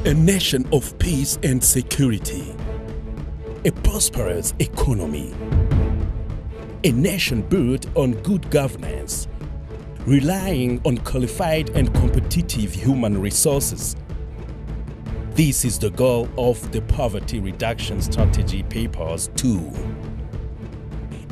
A nation of peace and security, a prosperous economy, a nation built on good governance, relying on qualified and competitive human resources. This is the goal of the Poverty Reduction Strategy Papers 2.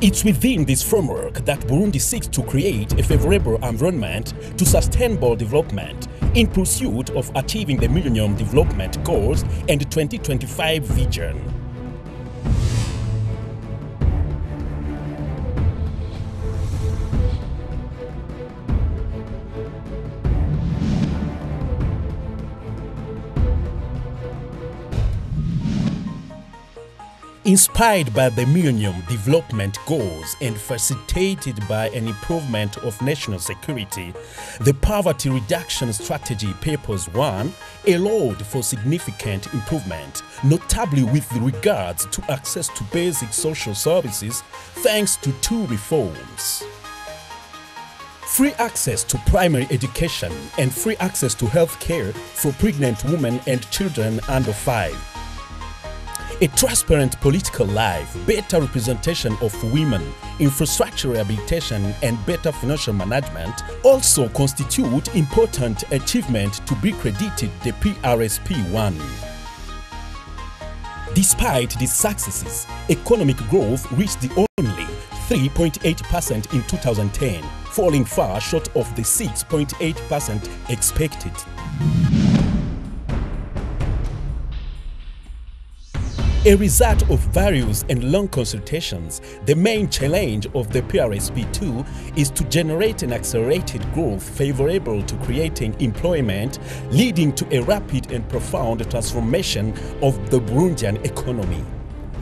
It's within this framework that Burundi seeks to create a favorable environment to sustainable development in pursuit of achieving the Millennium Development Goals and the 2025 vision. Inspired by the Millennium Development Goals and facilitated by an improvement of national security, the Poverty Reduction Strategy Papers 1 allowed for significant improvement, notably with regards to access to basic social services thanks to two reforms. Free access to primary education and free access to health care for pregnant women and children under 5. A transparent political life, better representation of women, infrastructure rehabilitation and better financial management also constitute important achievements to be credited the PRSP1. Despite these successes, economic growth reached the only 3.8% in 2010, falling far short of the 6.8% expected. A result of various and long consultations, the main challenge of the PRSP2 is to generate an accelerated growth favorable to creating employment, leading to a rapid and profound transformation of the Burundian economy.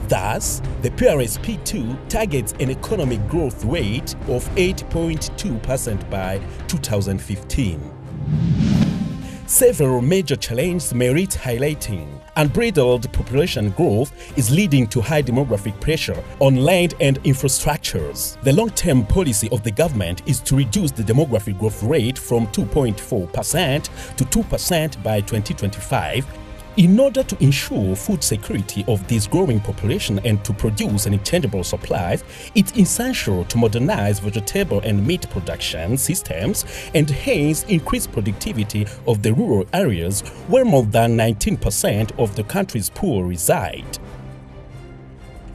Thus, the PRSP2 targets an economic growth rate of 8.2% by 2015. Several major challenges merit highlighting. Unbridled population growth is leading to high demographic pressure on land and infrastructures. The long-term policy of the government is to reduce the demographic growth rate from 2.4% to 2% by 2025 in order to ensure food security of this growing population and to produce an unchangeable supplies. It's essential to modernize vegetable and meat production systems and hence increase productivity of the rural areas where more than 19% of the country's poor reside.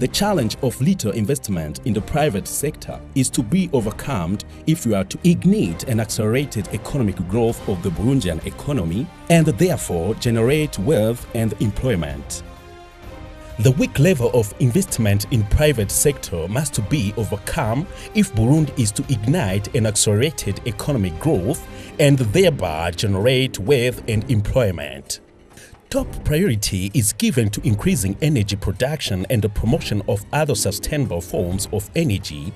The challenge of little investment in the private sector is to be overcome if we are to ignite an accelerated economic growth of the Burundian economy and therefore generate wealth and employment. The weak level of investment in private sector must be overcome if Burundi is to ignite an accelerated economic growth and thereby generate wealth and employment. Top priority is given to increasing energy production and the promotion of other sustainable forms of energy.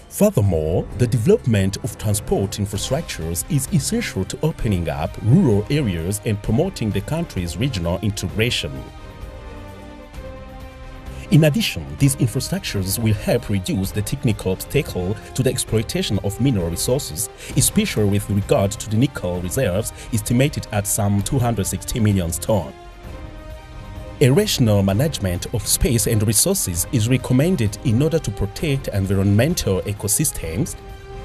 Furthermore, the development of transport infrastructures is essential to opening up rural areas and promoting the country's regional integration. In addition, these infrastructures will help reduce the technical obstacle to the exploitation of mineral resources, especially with regard to the nickel reserves estimated at some 260 million tons. A rational management of space and resources is recommended in order to protect environmental ecosystems.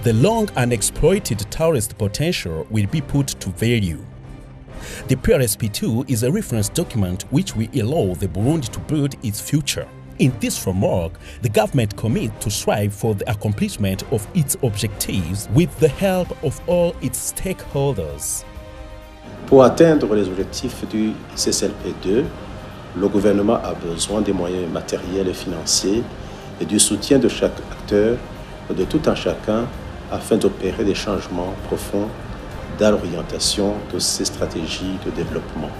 The long unexploited tourist potential will be put to value. The PRSP2 is a reference document which will allow the Burundi to build its future. In this framework, the government commits to strive for the accomplishment of its objectives with the help of all its stakeholders. Pour atteindre les objectifs du CSLP2, le gouvernement a besoin des moyens matériels et financiers et du soutien de chaque acteur, de tout un chacun, afin d'opérer des changements profonds dans l'orientation de ces stratégies de développement.